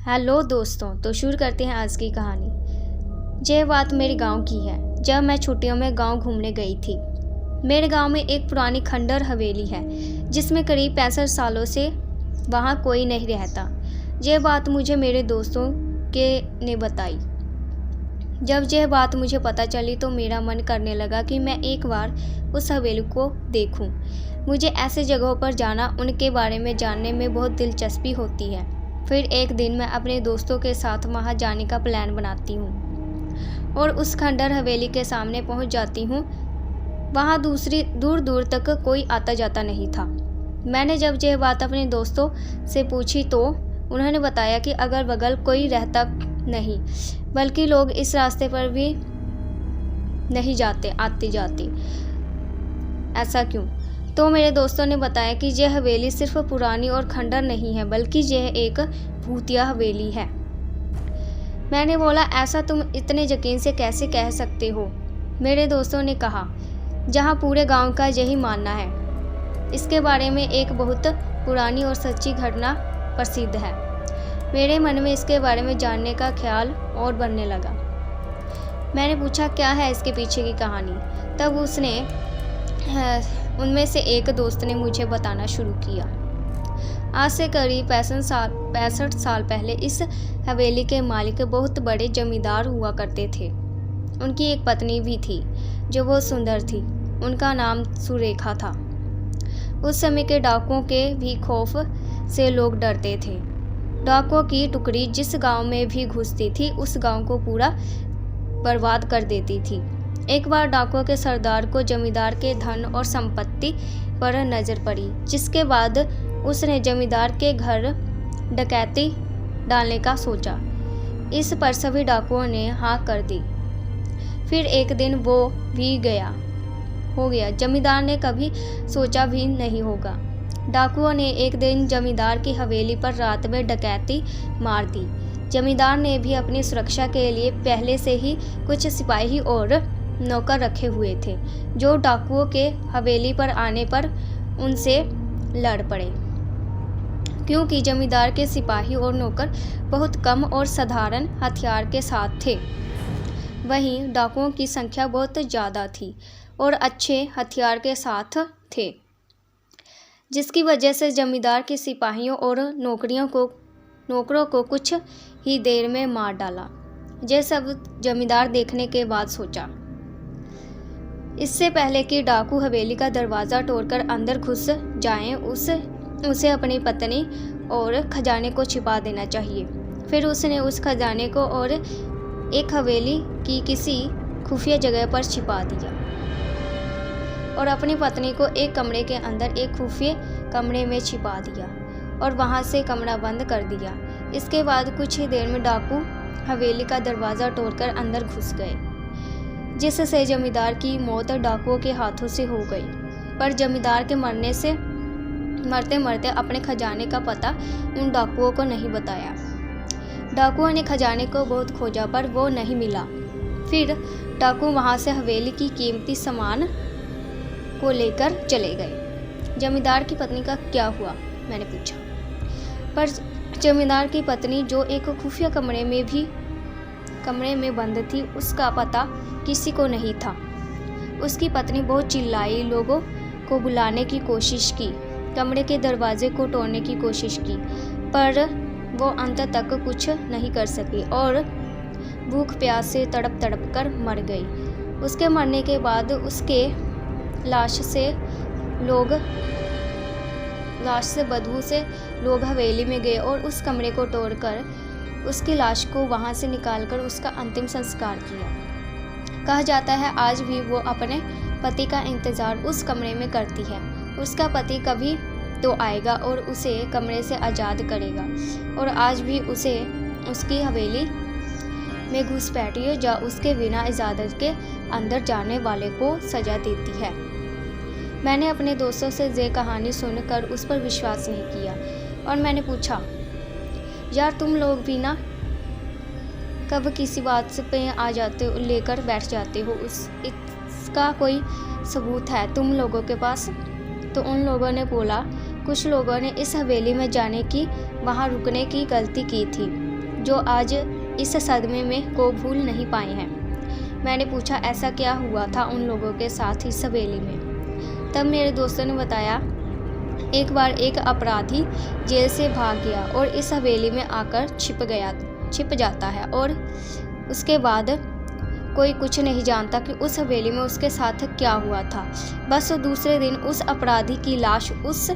Hello दोस्तों, तो शुरू करते हैं आज की कहानी। यह बात मेरे गांव की है। जब मैं छुट्टियों में गांव घूमने गई थी। मेरे गांव में एक पुरानी खंडर हवेली है जिसमें करीब 65 सालों से वहां कोई नहीं रहता। यह बात मुझे मेरे दोस्तों ने बताई। जब यह बात मुझे पता चली तो मेरा मन करने लगा कि मैं एक बार उस हवेली को देखूं। मुझे ऐसे जगहों पर जाना, उनके बारे में जानने में बहुत दिलचस्पी होती है। फिर एक दिन मैं अपने दोस्तों के साथ वहां जाने का प्लान बनाती हूं और उस खंडर हवेली के सामने पहुंच जाती हूं। वहां दूर दूर तक कोई आता जाता नहीं था। मैंने जब यह बात अपने दोस्तों से पूछी तो उन्होंने बताया कि अगल बगल कोई रहता नहीं, बल्कि लोग इस रास्ते पर भी नहीं जाते आते जाते। ऐसा क्यों? तो मेरे दोस्तों ने बताया कि यह हवेली सिर्फ पुरानी और खंडर नहीं है, बल्कि यह एक भूतिया हवेली है। मैंने बोला, ऐसा तुम इतने यकीन से कैसे कह सकते हो? मेरे दोस्तों ने कहा, जहाँ पूरे गांव का यही मानना है। इसके बारे में एक बहुत पुरानी और सच्ची घटना प्रसिद्ध है। मेरे मन में इसके बारे में जानने का ख्याल और बनने लगा। मैंने पूछा, क्या है इसके पीछे की कहानी? तब उनमें से एक दोस्त ने मुझे बताना शुरू किया। आज से करीब 65 साल पहले इस हवेली के मालिक बहुत बड़े जमींदार हुआ करते थे। उनकी एक पत्नी भी थी जो बहुत सुंदर थी। उनका नाम सुरेखा था। उस समय के डाकुओं के भी खौफ से लोग डरते थे। डाकुओं की टुकड़ी जिस गांव में भी घुसती थी उस गांव को पूरा बर्बाद कर देती थी। एक बार डाकुओं के सरदार को जमींदार के धन और संपत्ति पर नजर पड़ी, जिसके बाद उसने जमींदार के घर डकैती डालने का सोचा। इस पर सभी डाकुओं ने हाँ कर दी। फिर एक दिन वो भी हो गया। जमींदार ने कभी सोचा भी नहीं होगा। डाकुओं ने एक दिन जमींदार की हवेली पर रात में डकैती मार दी। जमींदार ने भी अपनी सुरक्षा के लिए पहले से ही कुछ सिपाही और नौकर रखे हुए थे, जो डाकुओं के हवेली पर आने पर उनसे लड़ पड़े। क्योंकि जमींदार के सिपाही और नौकर बहुत कम और साधारण हथियार के साथ थे, वहीं डाकुओं की संख्या बहुत ज़्यादा थी और अच्छे हथियार के साथ थे, जिसकी वजह से जमींदार के सिपाहियों और नौकरों को कुछ ही देर में मार डाला। यह सब जमींदार देखने के बाद सोचा। इससे पहले कि डाकू हवेली का दरवाज़ा तोड़कर अंदर घुस जाएं, उसे अपनी पत्नी और खजाने को छिपा देना चाहिए। फिर उसने उस खजाने को और एक हवेली की किसी खुफिया जगह पर छिपा दिया और अपनी पत्नी को एक कमरे के अंदर एक खुफिया कमरे में छिपा दिया और वहां से कमरा बंद कर दिया। इसके बाद कुछ ही देर में डाकू हवेली का दरवाज़ा तोड़कर अंदर घुस गए, जिससे जमींदार की मौत डाकुओं के हाथों से हो गई। पर जमींदार के मरते मरते अपने खजाने का पता उन डाकुओं को नहीं बताया। डाकुओं ने खजाने को बहुत खोजा पर वो नहीं मिला। फिर डाकू वहां से हवेली की कीमती सामान को लेकर चले गए। जमींदार की पत्नी का क्या हुआ? मैंने पूछा। पर जमींदार की पत्नी, जो एक खुफिया कमरे में बंद थी, उसका पता किसी को नहीं था। उसकी पत्नी बहुत चिल्लाई, लोगों को बुलाने की कोशिश की, कमरे के दरवाजे को तोड़ने की कोशिश की, पर वो अंत तक कुछ नहीं कर सकी और भूख प्यास से तड़प कर मर गई। उसके मरने के बाद उसके लाश से बदबू से लोग हवेली में गए और उस कमरे को तोड़कर उसकी लाश को वहां से निकालकर उसका अंतिम संस्कार किया। कहा जाता है आज भी वो अपने पति का इंतज़ार उस कमरे में करती है। उसका पति कभी तो आएगा और उसे कमरे से आज़ाद करेगा और आज भी उसे उसकी हवेली में घुसपैठिए या उसके बिना इजाज़त के अंदर जाने वाले को सज़ा देती है। मैंने अपने दोस्तों से ये कहानी सुनकर उस पर विश्वास नहीं किया और मैंने पूछा, यार तुम लोग भी ना कब किसी बात से पे आ जाते हो, लेकर बैठ जाते हो, इसका कोई सबूत है तुम लोगों के पास? तो उन लोगों ने बोला, कुछ लोगों ने इस हवेली में जाने की, वहाँ रुकने की गलती की थी। जो आज इस सदमे में को भूल नहीं पाए हैं। मैंने पूछा, ऐसा क्या हुआ था उन लोगों के साथ इस हवेली में? तब मेरे दोस्तों ने बताया, एक बार एक अपराधी जेल से भाग गया और इस हवेली में आकर छिप जाता है और उसके बाद कोई कुछ नहीं जानता कि उस हवेली में उसके साथ क्या हुआ था। बस दूसरे दिन उस अपराधी की लाश उस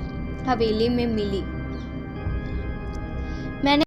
हवेली में मिली। मैंने